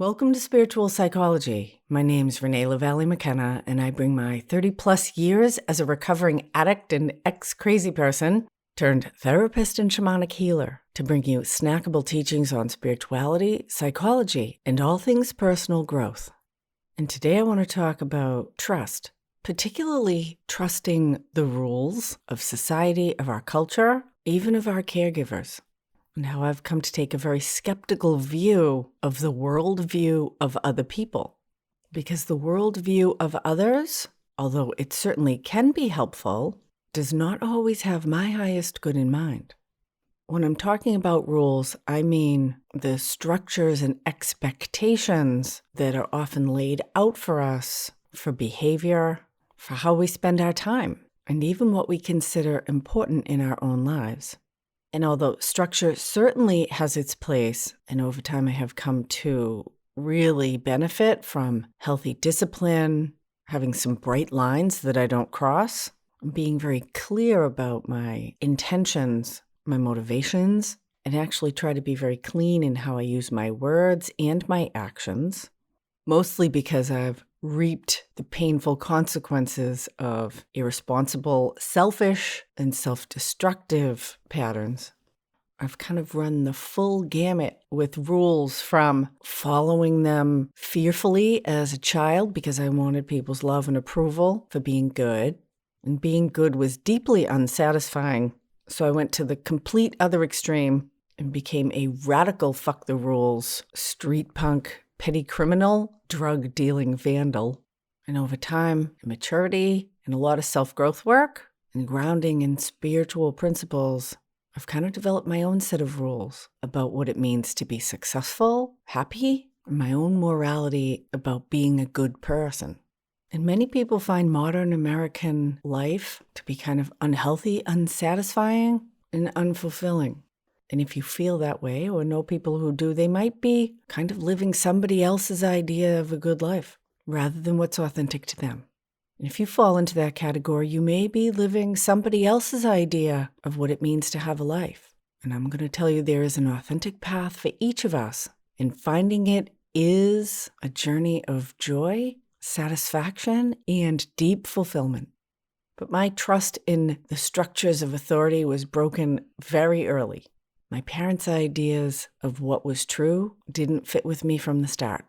Welcome to Spiritual Psychology. My name's Renee LaValle McKenna, and I bring my 30-plus years as a recovering addict and ex-crazy person turned therapist and shamanic healer to bring you snackable teachings on spirituality, psychology, and all things personal growth. And today I want to talk about trust, particularly trusting the rules of society, of our culture, even of our caregivers. And how I've come to take a very skeptical view of the worldview of other people. Because the worldview of others, although it certainly can be helpful, does not always have my highest good in mind. When I'm talking about rules, I mean the structures and expectations that are often laid out for us for behavior, for how we spend our time, and even what we consider important in our own lives. And although structure certainly has its place, and over time I have come to really benefit from healthy discipline, having some bright lines that I don't cross, being very clear about my intentions, my motivations, and actually try to be very clean in how I use my words and my actions, mostly because I've reaped the painful consequences of irresponsible, selfish, and self-destructive patterns. I've kind of run the full gamut with rules, from following them fearfully as a child because I wanted people's love and approval for being good. And being good was deeply unsatisfying, so I went to the complete other extreme and became a radical fuck the rules, street punk, petty criminal, drug-dealing vandal. And over time, maturity, and a lot of self-growth work, and grounding in spiritual principles, I've kind of developed my own set of rules about what it means to be successful, happy, and my own morality about being a good person. And many people find modern American life to be kind of unhealthy, unsatisfying, and unfulfilling. And if you feel that way or know people who do, they might be kind of living somebody else's idea of a good life rather than what's authentic to them. And if you fall into that category, you may be living somebody else's idea of what it means to have a life. And I'm going to tell you there is an authentic path for each of us, and finding it is a journey of joy, satisfaction, and deep fulfillment. But my trust in the structures of authority was broken very early. My parents' ideas of what was true didn't fit with me from the start.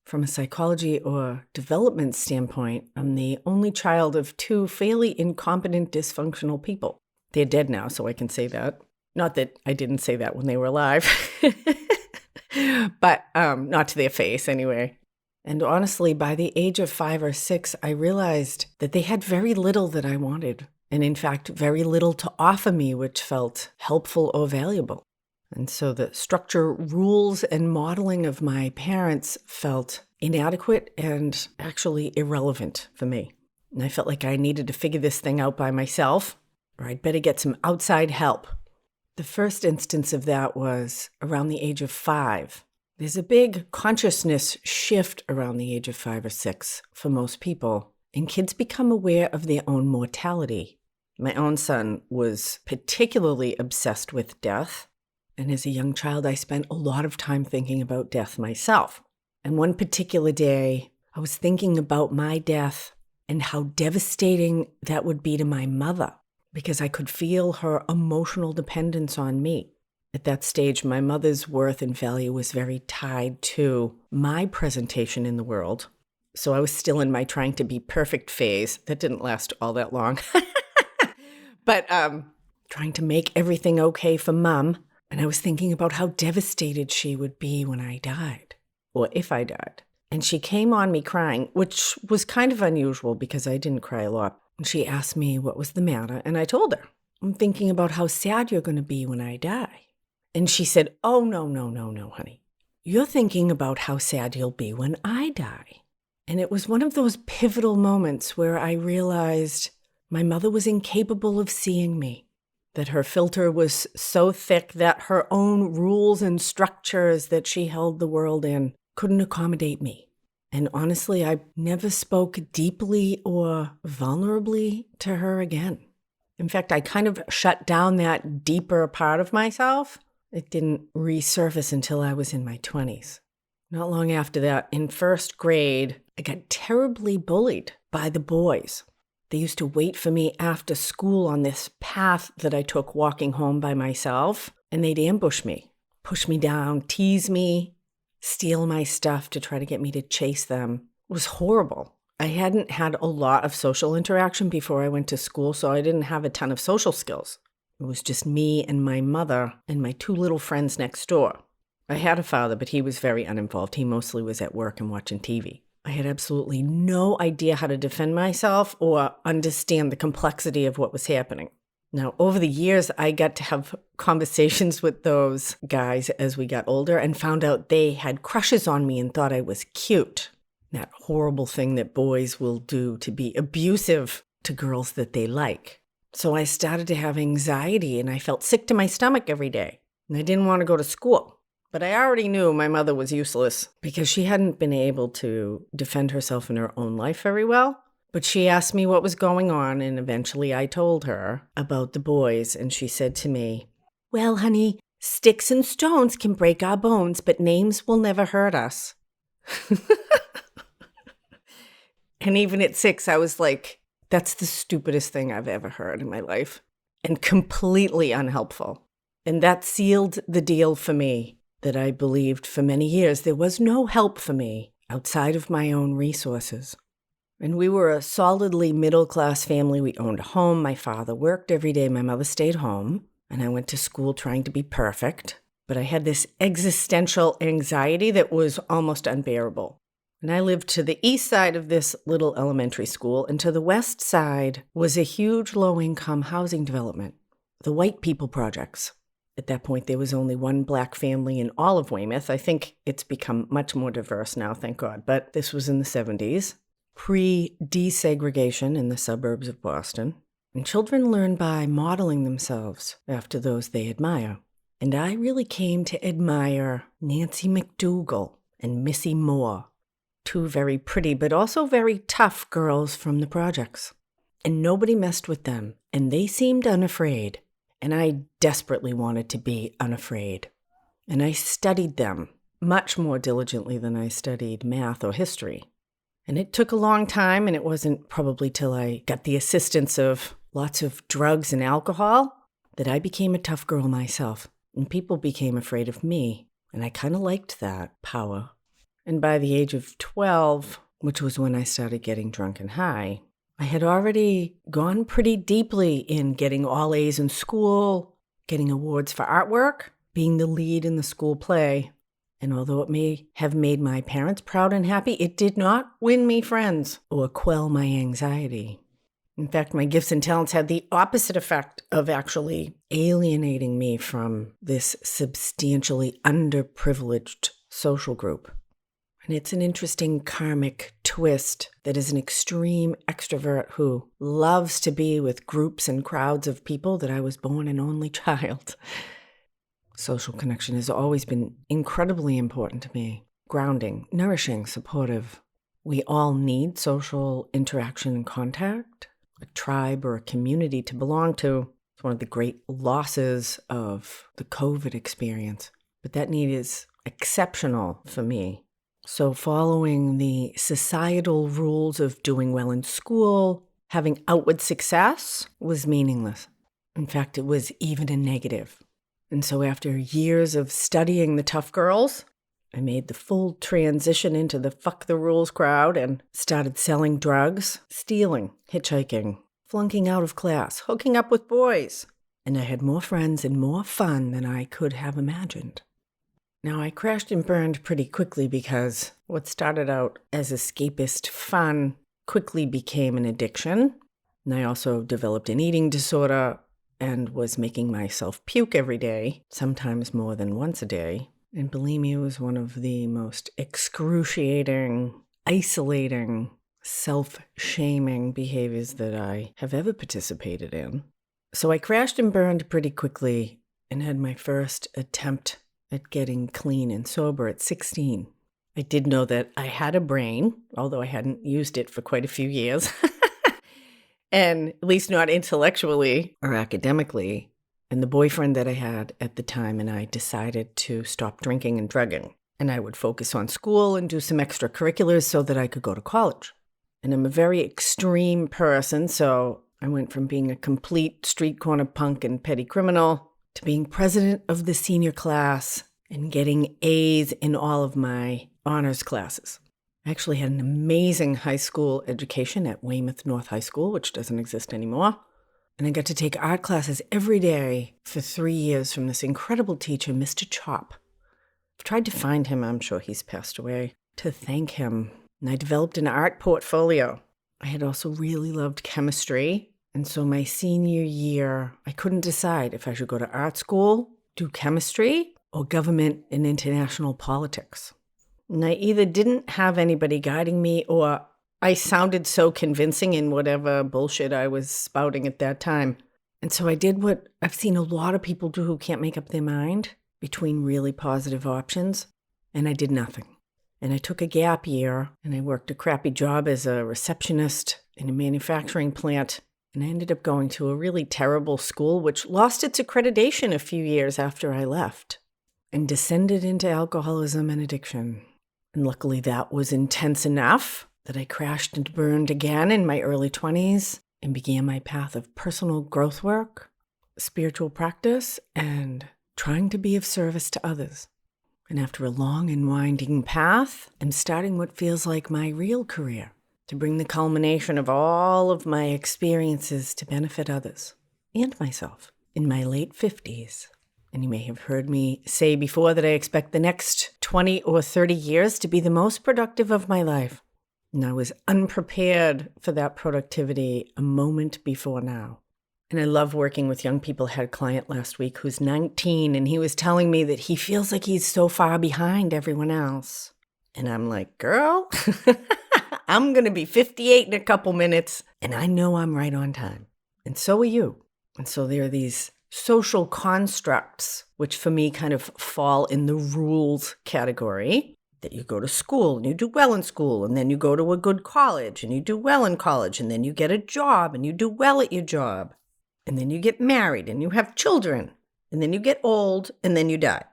From a psychology or development standpoint, I'm the only child of two fairly incompetent, dysfunctional people. They're dead now, so I can say that. Not that I didn't say that when they were alive, but not to their face anyway. And honestly, by the age of 5 or 6, I realized that they had very little that I wanted, and in fact, very little to offer me which felt helpful or valuable. And so the structure, rules, and modeling of my parents felt inadequate and actually irrelevant for me. And I felt like I needed to figure this thing out by myself, or I'd better get some outside help. The first instance of that was around the age of 5. There's a big consciousness shift around the age of 5 or 6 for most people, and kids become aware of their own mortality. My own son was particularly obsessed with death. And as a young child, I spent a lot of time thinking about death myself. And one particular day, I was thinking about my death and how devastating that would be to my mother, because I could feel her emotional dependence on me. At that stage, my mother's worth and value was very tied to my presentation in the world. So I was still in my trying to be perfect phase. That didn't last all that long. But trying to make everything okay for Mom. And I was thinking about how devastated she would be when I died, or if I died. And she came on me crying, which was kind of unusual because I didn't cry a lot. And she asked me what was the matter, and I told her, I'm thinking about how sad you're going to be when I die. And she said, oh, no, honey. You're thinking about how sad you'll be when I die. And it was one of those pivotal moments where I realized my mother was incapable of seeing me. That her filter was so thick that her own rules and structures that she held the world in couldn't accommodate me. And honestly, I never spoke deeply or vulnerably to her again. In fact, I kind of shut down that deeper part of myself. It didn't resurface until I was in my 20s. Not long after that, in first grade, I got terribly bullied by the boys. They used to wait for me after school on this path that I took walking home by myself, and they'd ambush me, push me down, tease me, steal my stuff to try to get me to chase them. It was horrible. I hadn't had a lot of social interaction before I went to school, so I didn't have a ton of social skills. It was just me and my mother and my 2 little friends next door. I had a father, but he was very uninvolved. He mostly was at work and watching TV. I had absolutely no idea how to defend myself or understand the complexity of what was happening. Now, over the years, I got to have conversations with those guys as we got older and found out they had crushes on me and thought I was cute. That horrible thing that boys will do to be abusive to girls that they like. So I started to have anxiety and I felt sick to my stomach every day. And I didn't want to go to school. But I already knew my mother was useless because she hadn't been able to defend herself in her own life very well. But she asked me what was going on, and eventually I told her about the boys, and she said to me, "Well, honey, sticks and stones can break our bones, but names will never hurt us." And even at 6, I was like, that's the stupidest thing I've ever heard in my life, and completely unhelpful. And that sealed the deal for me, that I believed for many years there was no help for me outside of my own resources. And we were a solidly middle-class family. We owned a home. My father worked every day. My mother stayed home. And I went to school trying to be perfect. But I had this existential anxiety that was almost unbearable. And I lived to the east side of this little elementary school, and to the west side was a huge low-income housing development, the White People Projects. At that point, there was only one black family in all of Weymouth. I think it's become much more diverse now, thank God. But this was in the 70s. Pre-desegregation in the suburbs of Boston, and children learn by modeling themselves after those they admire. And I really came to admire Nancy McDougall and Missy Moore, 2 very pretty but also very tough girls from the projects. And nobody messed with them, and they seemed unafraid. And I desperately wanted to be unafraid. And I studied them much more diligently than I studied math or history. And it took a long time, and it wasn't probably till I got the assistance of lots of drugs and alcohol that I became a tough girl myself. And people became afraid of me, and I kind of liked that power. And by the age of 12, which was when I started getting drunk and high, I had already gone pretty deeply in getting all A's in school, getting awards for artwork, being the lead in the school play. And although it may have made my parents proud and happy, it did not win me friends or quell my anxiety. In fact, my gifts and talents had the opposite effect of actually alienating me from this substantially underprivileged social group. And it's an interesting karmic twist that as an extreme extrovert who loves to be with groups and crowds of people that I was born an only child. Social connection has always been incredibly important to me. Grounding, nourishing, supportive. We all need social interaction and contact, a tribe or a community to belong to. It's one of the great losses of the COVID experience. But that need is exceptional for me. So following the societal rules of doing well in school, having outward success was meaningless. In fact, it was even a negative. And so after years of studying the tough girls, I made the full transition into the fuck the rules crowd and started selling drugs, stealing, hitchhiking, flunking out of class, hooking up with boys. And I had more friends and more fun than I could have imagined. Now, I crashed and burned pretty quickly because what started out as escapist fun quickly became an addiction. And I also developed an eating disorder and was making myself puke every day, sometimes more than once a day. And bulimia was one of the most excruciating, isolating, self-shaming behaviors that I have ever participated in. So I crashed and burned pretty quickly and had my first attempt at getting clean and sober at 16. I did know that I had a brain, although I hadn't used it for quite a few years. And at least not intellectually or academically. And the boyfriend that I had at the time and I decided to stop drinking and drugging. And I would focus on school and do some extracurriculars so that I could go to college. And I'm a very extreme person, so I went from being a complete street corner punk and petty criminal to being president of the senior class and getting A's in all of my honors classes. I actually had an amazing high school education at Weymouth North High School, which doesn't exist anymore. And I got to take art classes every day for 3 years from this incredible teacher, Mr. Chop. I've tried to find him, I'm sure he's passed away, to thank him. And I developed an art portfolio. I had also really loved chemistry. And so my senior year, I couldn't decide if I should go to art school, do chemistry, or government and international politics. And I either didn't have anybody guiding me, or I sounded so convincing in whatever bullshit I was spouting at that time. And so I did what I've seen a lot of people do who can't make up their mind between really positive options, and I did nothing. And I took a gap year, and I worked a crappy job as a receptionist in a manufacturing plant, and I ended up going to a really terrible school, which lost its accreditation a few years after I left, and descended into alcoholism and addiction. And luckily that was intense enough that I crashed and burned again in my early 20s and began my path of personal growth work, spiritual practice, and trying to be of service to others. And after a long and winding path, I'm starting what feels like my real career, to bring the culmination of all of my experiences to benefit others and myself in my late 50s. And you may have heard me say before that I expect the next 20 or 30 years to be the most productive of my life. And I was unprepared for that productivity a moment before now. And I love working with young people. I had a client last week who's 19, and he was telling me that he feels like he's so far behind everyone else. And I'm like, girl, I'm going to be 58 in a couple minutes, and I know I'm right on time. And so are you. And so there are these social constructs, which for me kind of fall in the rules category, that you go to school and you do well in school, and then you go to a good college and you do well in college, and then you get a job and you do well at your job. And then you get married and you have children, and then you get old and then you die.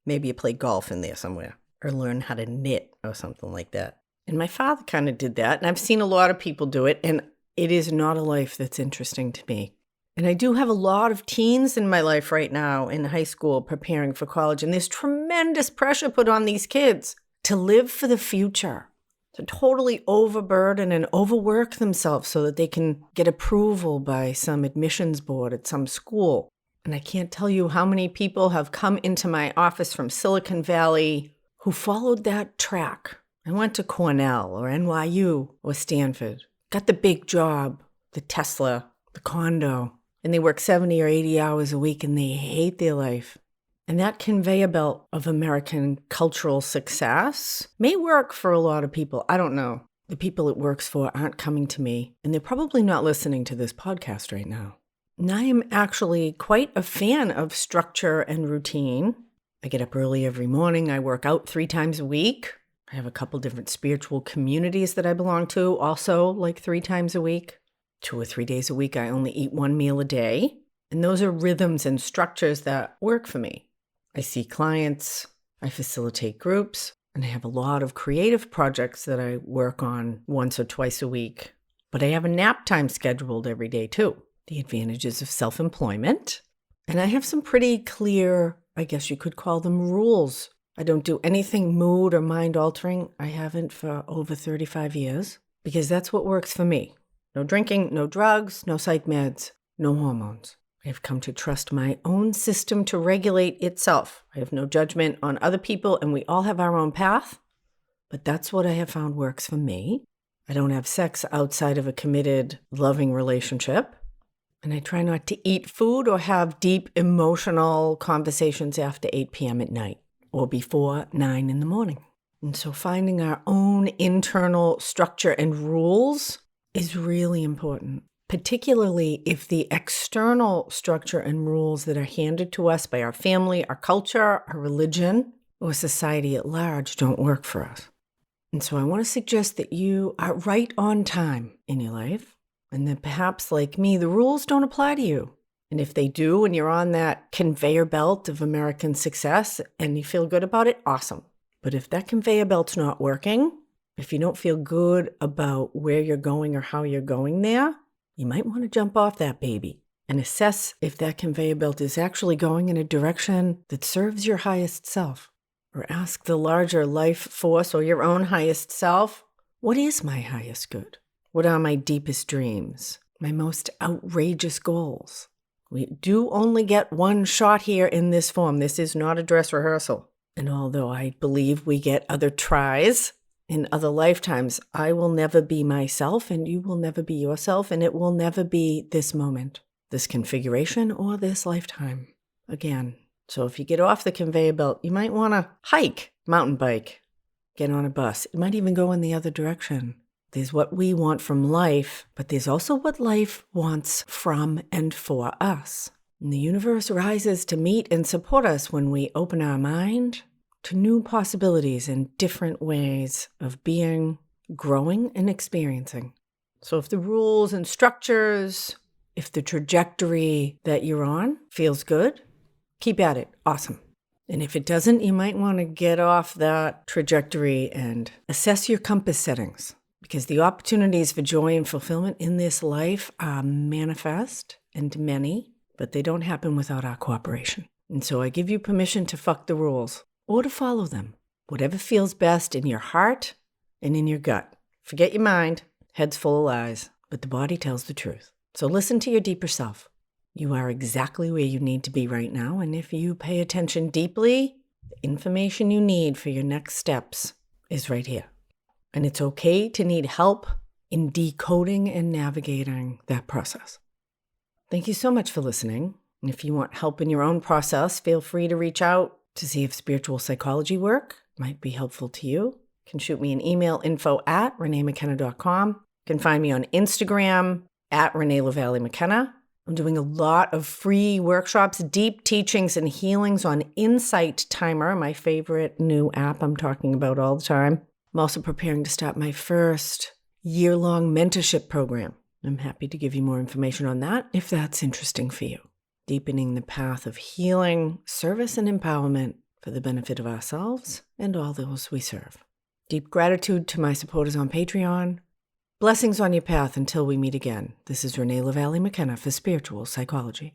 Maybe you play golf in there somewhere or learn how to knit or something like that. And my father kind of did that, and I've seen a lot of people do it, and it is not a life that's interesting to me. And I do have a lot of teens in my life right now in high school preparing for college, and there's tremendous pressure put on these kids to live for the future, to totally overburden and overwork themselves so that they can get approval by some admissions board at some school. And I can't tell you how many people have come into my office from Silicon Valley who followed that track. I went to Cornell or NYU or Stanford, got the big job, the Tesla, the condo, and they work 70 or 80 hours a week and they hate their life. And that conveyor belt of American cultural success may work for a lot of people. I don't know. The people it works for aren't coming to me, and they're probably not listening to this podcast right now. And I am actually quite a fan of structure and routine. I get up early every morning. I work out 3 times a week. I have a couple different spiritual communities that I belong to, also like 3 times a week. 2 or 3 days a week, I only eat 1 meal a day. And those are rhythms and structures that work for me. I see clients, I facilitate groups, and I have a lot of creative projects that I work on once or twice a week. But I have a nap time scheduled every day too. The advantages of self-employment. And I have some pretty clear, I guess you could call them rules. I don't do anything mood or mind altering. I haven't for over 35 years because that's what works for me. No drinking, no drugs, no psych meds, no hormones. I have come to trust my own system to regulate itself. I have no judgment on other people, and we all have our own path. But that's what I have found works for me. I don't have sex outside of a committed, loving relationship. And I try not to eat food or have deep emotional conversations after 8 p.m. at night or before 9 in the morning. And so finding our own internal structure and rules is really important. Particularly if the external structure and rules that are handed to us by our family, our culture, our religion, or society at large don't work for us. And so I want to suggest that you are right on time in your life, and that perhaps like me, the rules don't apply to you. And if they do, and you're on that conveyor belt of American success and you feel good about it, awesome. But if that conveyor belt's not working, if you don't feel good about where you're going or how you're going there, you might want to jump off that baby and assess if that conveyor belt is actually going in a direction that serves your highest self. Or ask the larger life force or your own highest self, what is my highest good? What are my deepest dreams? My most outrageous goals? We do only get one shot here in this form. This is not a dress rehearsal. And although I believe we get other tries in other lifetimes, I will never be myself and you will never be yourself, and it will never be this moment, this configuration, or this lifetime again. So if you get off the conveyor belt, you might want to hike, mountain bike, get on a bus. It might even go in the other direction. There's what we want from life, but there's also what life wants from and for us. And the universe rises to meet and support us when we open our mind to new possibilities and different ways of being, growing, and experiencing. So if the rules and structures, if the trajectory that you're on feels good, keep at it. Awesome. And if it doesn't, you might want to get off that trajectory and assess your compass settings, because the opportunities for joy and fulfillment in this life are manifest and many, but they don't happen without our cooperation. And so I give you permission to fuck the rules or to follow them, whatever feels best in your heart and in your gut. Forget your mind, head's full of lies, but the body tells the truth. So listen to your deeper self. You are exactly where you need to be right now, and if you pay attention deeply, the information you need for your next steps is right here. And it's okay to need help in decoding and navigating that process. Thank you so much for listening. And if you want help in your own process, feel free to reach out to see if spiritual psychology work might be helpful to you. You can shoot me an email, info@reneemckenna.com. You can find me on Instagram @ReneeLaVallee-McKenna. I'm doing a lot of free workshops, deep teachings and healings on Insight Timer, my favorite new app I'm talking about all the time. I'm also preparing to start my first year-long mentorship program. I'm happy to give you more information on that if that's interesting for you. Deepening the path of healing, service, and empowerment for the benefit of ourselves and all those we serve. Deep gratitude to my supporters on Patreon. Blessings on your path until we meet again. This is Renee LaVallee-McKenna for Spiritual Psychology.